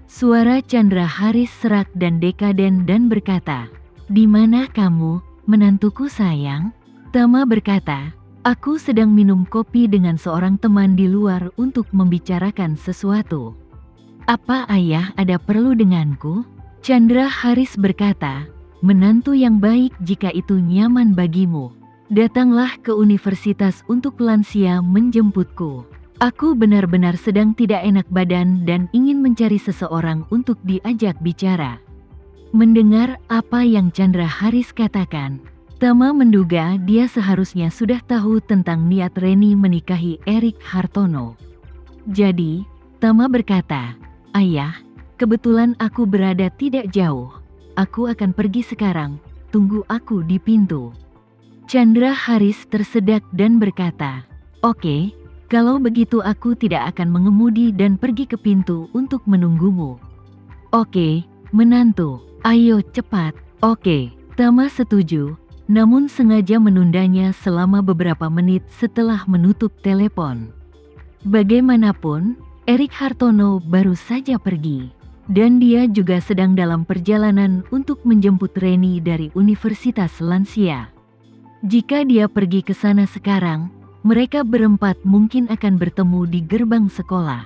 Suara Chandra Haris serak dan dekaden dan berkata, "Di mana kamu, menantuku sayang?" Tama berkata, "Aku sedang minum kopi dengan seorang teman di luar untuk membicarakan sesuatu." "Apa ayah ada perlu denganku?" Chandra Haris berkata, "Menantu yang baik jika itu nyaman bagimu. Datanglah ke universitas untuk lansia menjemputku. Aku benar-benar sedang tidak enak badan dan ingin mencari seseorang untuk diajak bicara." Mendengar apa yang Chandra Haris katakan, Tama menduga dia seharusnya sudah tahu tentang niat Reni menikahi Erik Hartono. Jadi, Tama berkata, "Ayah, kebetulan aku berada tidak jauh. Aku akan pergi sekarang, tunggu aku di pintu." Chandra Haris tersedak dan berkata, "Oke, kalau begitu aku tidak akan mengemudi dan pergi ke pintu untuk menunggumu." "Oke, menantu, ayo cepat." "Oke." Tama setuju, namun sengaja menundanya selama beberapa menit setelah menutup telepon. Bagaimanapun, Erik Hartono baru saja pergi, dan dia juga sedang dalam perjalanan untuk menjemput Reni dari Universitas Lansia. Jika dia pergi ke sana sekarang, mereka berempat mungkin akan bertemu di gerbang sekolah.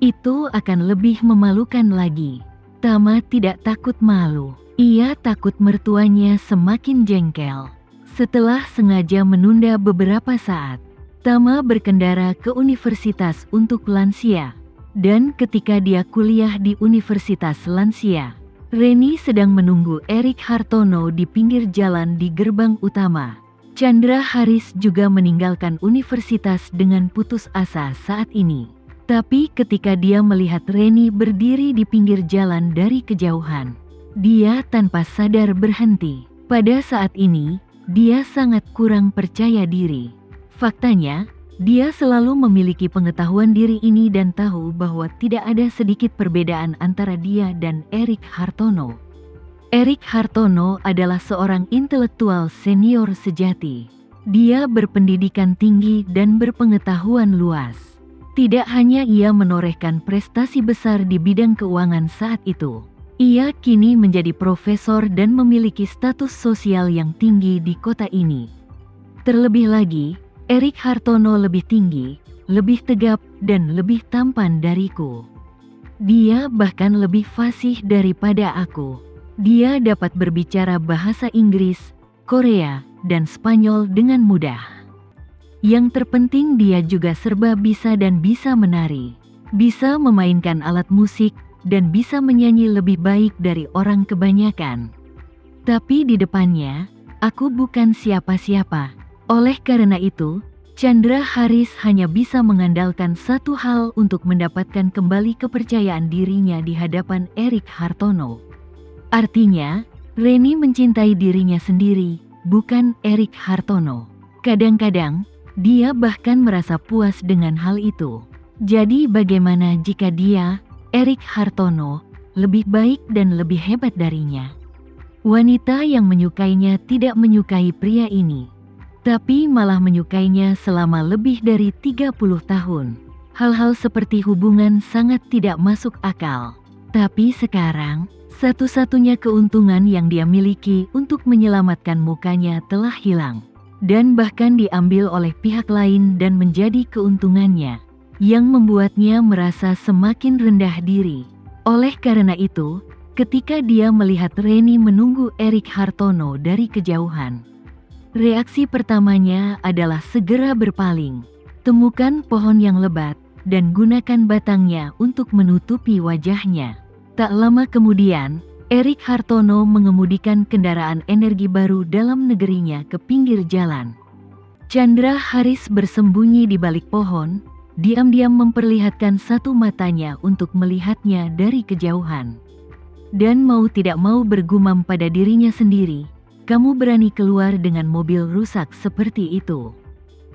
Itu akan lebih memalukan lagi. Tama tidak takut malu. Ia takut mertuanya semakin jengkel. Setelah sengaja menunda beberapa saat, Tama berkendara ke universitas untuk lansia. Dan ketika dia kuliah di Universitas Lansia, Reni sedang menunggu Erik Hartono di pinggir jalan di gerbang utama. Chandra Haris juga meninggalkan universitas dengan putus asa saat ini. Tapi ketika dia melihat Reni berdiri di pinggir jalan dari kejauhan, dia tanpa sadar berhenti. Pada saat ini, dia sangat kurang percaya diri. Faktanya, dia selalu memiliki pengetahuan diri ini dan tahu bahwa tidak ada sedikit perbedaan antara dia dan Erik Hartono. Erik Hartono adalah seorang intelektual senior sejati. Dia berpendidikan tinggi dan berpengetahuan luas. Tidak hanya ia menorehkan prestasi besar di bidang keuangan saat itu, ia kini menjadi profesor dan memiliki status sosial yang tinggi di kota ini. Terlebih lagi, Erik Hartono lebih tinggi, lebih tegap, dan lebih tampan dariku. Dia bahkan lebih fasih daripada aku. Dia dapat berbicara bahasa Inggris, Korea, dan Spanyol dengan mudah. Yang terpenting dia juga serba bisa dan bisa menari, bisa memainkan alat musik, dan bisa menyanyi lebih baik dari orang kebanyakan. Tapi di depannya, aku bukan siapa-siapa. Oleh karena itu, Chandra Haris hanya bisa mengandalkan satu hal untuk mendapatkan kembali kepercayaan dirinya di hadapan Erik Hartono. Artinya, Reni mencintai dirinya sendiri, bukan Erik Hartono. Kadang-kadang, dia bahkan merasa puas dengan hal itu. Jadi bagaimana jika dia, Erik Hartono, lebih baik dan lebih hebat darinya? Wanita yang menyukainya tidak menyukai pria ini, tapi malah menyukainya selama lebih dari 30 tahun. Hal-hal seperti hubungan sangat tidak masuk akal. Tapi sekarang, satu-satunya keuntungan yang dia miliki untuk menyelamatkan mukanya telah hilang, dan bahkan diambil oleh pihak lain dan menjadi keuntungannya, yang membuatnya merasa semakin rendah diri. Oleh karena itu, ketika dia melihat Reni menunggu Erik Hartono dari kejauhan, reaksi pertamanya adalah segera berpaling. Temukan pohon yang lebat, dan gunakan batangnya untuk menutupi wajahnya. Tak lama kemudian, Erik Hartono mengemudikan kendaraan energi baru dalam negerinya ke pinggir jalan. Chandra Haris bersembunyi di balik pohon, diam-diam memperlihatkan satu matanya untuk melihatnya dari kejauhan. Dan mau tidak mau bergumam pada dirinya sendiri, "Kamu berani keluar dengan mobil rusak seperti itu.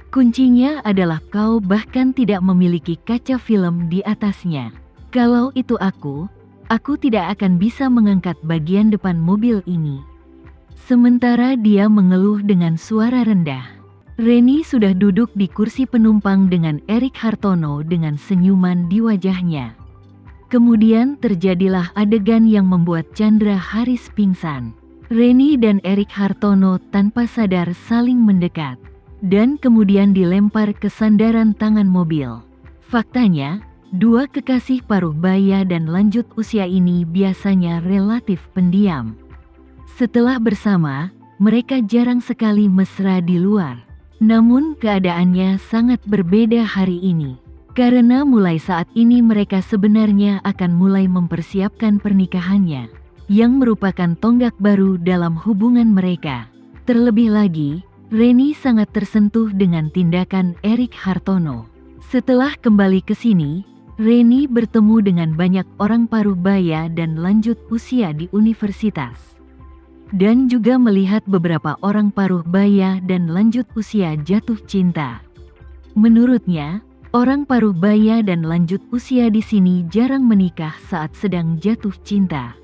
Kuncinya adalah kau bahkan tidak memiliki kaca film di atasnya. Kalau itu aku tidak akan bisa mengangkat bagian depan mobil ini." Sementara dia mengeluh dengan suara rendah, Reni sudah duduk di kursi penumpang dengan Erik Hartono dengan senyuman di wajahnya. Kemudian terjadilah adegan yang membuat Chandra Haris pingsan. Reni dan Erik Hartono tanpa sadar saling mendekat, dan kemudian dilempar ke sandaran tangan mobil. Faktanya, dua kekasih paruh baya dan lanjut usia ini biasanya relatif pendiam. Setelah bersama, mereka jarang sekali mesra di luar. Namun keadaannya sangat berbeda hari ini. Karena mulai saat ini mereka sebenarnya akan mulai mempersiapkan pernikahannya, yang merupakan tonggak baru dalam hubungan mereka. Terlebih lagi, Reni sangat tersentuh dengan tindakan Erik Hartono. Setelah kembali ke sini, Reni bertemu dengan banyak orang paruh baya dan lanjut usia di universitas. Dan juga melihat beberapa orang paruh baya dan lanjut usia jatuh cinta. Menurutnya, orang paruh baya dan lanjut usia di sini jarang menikah saat sedang jatuh cinta.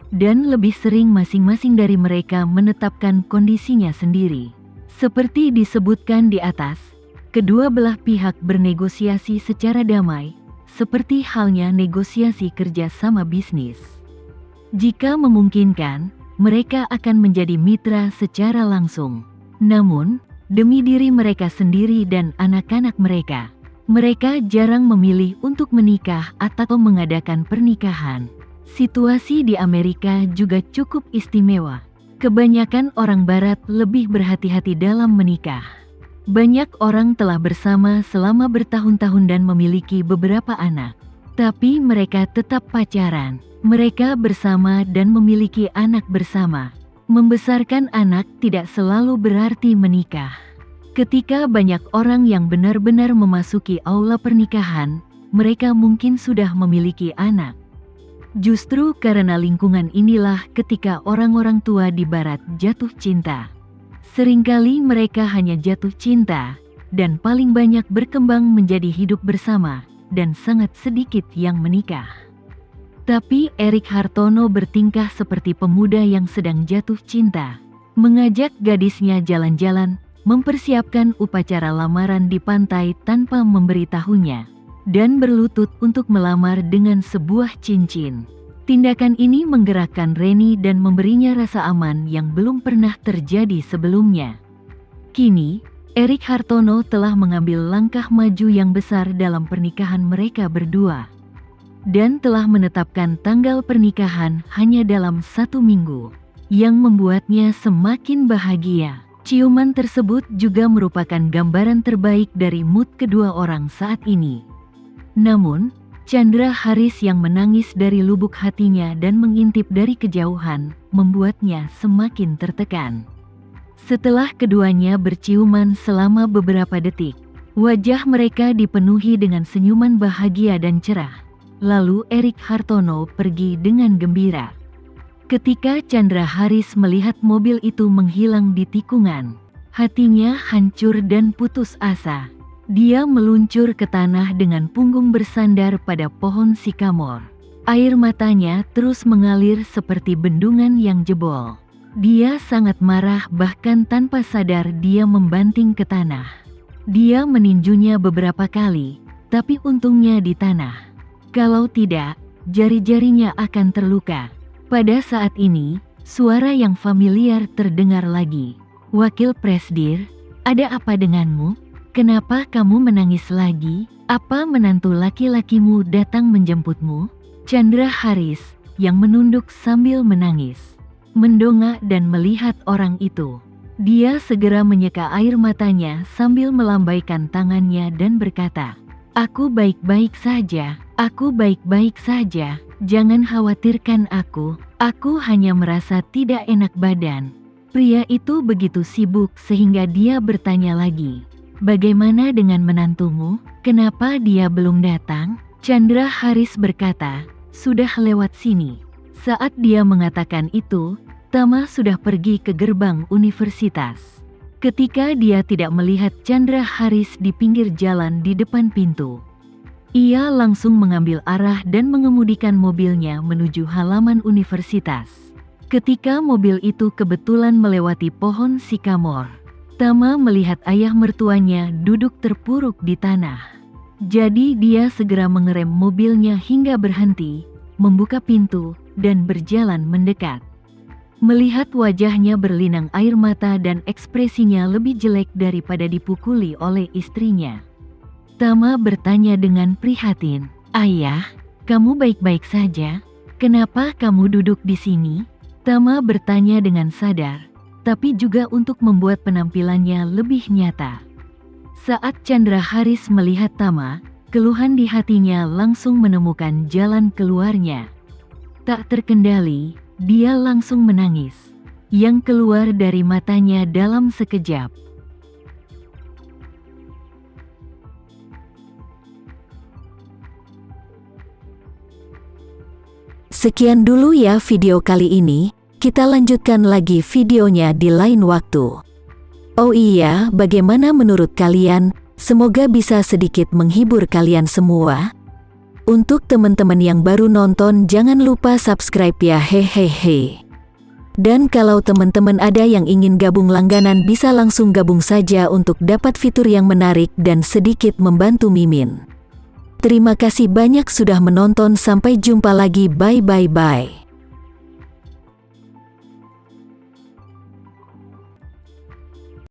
Dan lebih sering masing-masing dari mereka menetapkan kondisinya sendiri. Seperti disebutkan di atas, kedua belah pihak bernegosiasi secara damai, seperti halnya negosiasi kerjasama bisnis. Jika memungkinkan, mereka akan menjadi mitra secara langsung. Namun, demi diri mereka sendiri dan anak-anak mereka, mereka jarang memilih untuk menikah atau mengadakan pernikahan. Situasi di Amerika juga cukup istimewa. Kebanyakan orang Barat lebih berhati-hati dalam menikah. Banyak orang telah bersama selama bertahun-tahun dan memiliki beberapa anak. Tapi mereka tetap pacaran. Mereka bersama dan memiliki anak bersama. Membesarkan anak tidak selalu berarti menikah. Ketika banyak orang yang benar-benar memasuki aula pernikahan, mereka mungkin sudah memiliki anak. Justru karena lingkungan inilah ketika orang-orang tua di Barat jatuh cinta. Seringkali mereka hanya jatuh cinta, dan paling banyak berkembang menjadi hidup bersama, dan sangat sedikit yang menikah. Tapi Erik Hartono bertingkah seperti pemuda yang sedang jatuh cinta. Mengajak gadisnya jalan-jalan, mempersiapkan upacara lamaran di pantai tanpa memberitahunya, dan berlutut untuk melamar dengan sebuah cincin. Tindakan ini menggerakkan Reni dan memberinya rasa aman yang belum pernah terjadi sebelumnya. Kini, Erik Hartono telah mengambil langkah maju yang besar dalam pernikahan mereka berdua. Dan telah menetapkan tanggal pernikahan hanya dalam 1 minggu, yang membuatnya semakin bahagia. Ciuman tersebut juga merupakan gambaran terbaik dari mood kedua orang saat ini. Namun, Chandra Haris yang menangis dari lubuk hatinya dan mengintip dari kejauhan, membuatnya semakin tertekan. Setelah keduanya berciuman selama beberapa detik, wajah mereka dipenuhi dengan senyuman bahagia dan cerah. Lalu Erik Hartono pergi dengan gembira. Ketika Chandra Haris melihat mobil itu menghilang di tikungan, hatinya hancur dan putus asa. Dia meluncur ke tanah dengan punggung bersandar pada pohon sikamor. Air matanya terus mengalir seperti bendungan yang jebol. Dia sangat marah, bahkan tanpa sadar dia membanting ke tanah. Dia meninjunya beberapa kali, tapi untungnya di tanah. Kalau tidak, jari-jarinya akan terluka. Pada saat ini, suara yang familiar terdengar lagi. "Wakil Presdir, ada apa denganmu? Kenapa kamu menangis lagi? Apa menantu laki-lakimu datang menjemputmu?" Chandra Haris, yang menunduk sambil menangis, mendongak dan melihat orang itu. Dia segera menyeka air matanya sambil melambaikan tangannya dan berkata, "Aku baik-baik saja, aku baik-baik saja, jangan khawatirkan aku hanya merasa tidak enak badan." Pria itu begitu sibuk sehingga dia bertanya lagi, "Bagaimana dengan menantumu? Kenapa dia belum datang?" Chandra Haris berkata, "Sudah lewat sini." Saat dia mengatakan itu, Tama sudah pergi ke gerbang universitas. Ketika dia tidak melihat Chandra Haris di pinggir jalan di depan pintu, ia langsung mengambil arah dan mengemudikan mobilnya menuju halaman universitas. Ketika mobil itu kebetulan melewati pohon sikamor, Tama melihat ayah mertuanya duduk terpuruk di tanah. Jadi dia segera mengerem mobilnya hingga berhenti, membuka pintu, dan berjalan mendekat. Melihat wajahnya berlinang air mata dan ekspresinya lebih jelek daripada dipukuli oleh istrinya, Tama bertanya dengan prihatin, "Ayah, kamu baik-baik saja? Kenapa kamu duduk di sini?" Tama bertanya dengan sadar, tapi juga untuk membuat penampilannya lebih nyata. Saat Chandra Haris melihat Tama, keluhan di hatinya langsung menemukan jalan keluarnya. Tak terkendali, dia langsung menangis, yang keluar dari matanya dalam sekejap. Sekian dulu ya video kali ini, kita lanjutkan lagi videonya di lain waktu. Oh iya, bagaimana menurut kalian? Semoga bisa sedikit menghibur kalian semua. Untuk teman-teman yang baru nonton, jangan lupa subscribe ya, hehehe. Dan kalau teman-teman ada yang ingin gabung langganan, bisa langsung gabung saja untuk dapat fitur yang menarik dan sedikit membantu Mimin. Terima kasih banyak sudah menonton, sampai jumpa lagi, bye.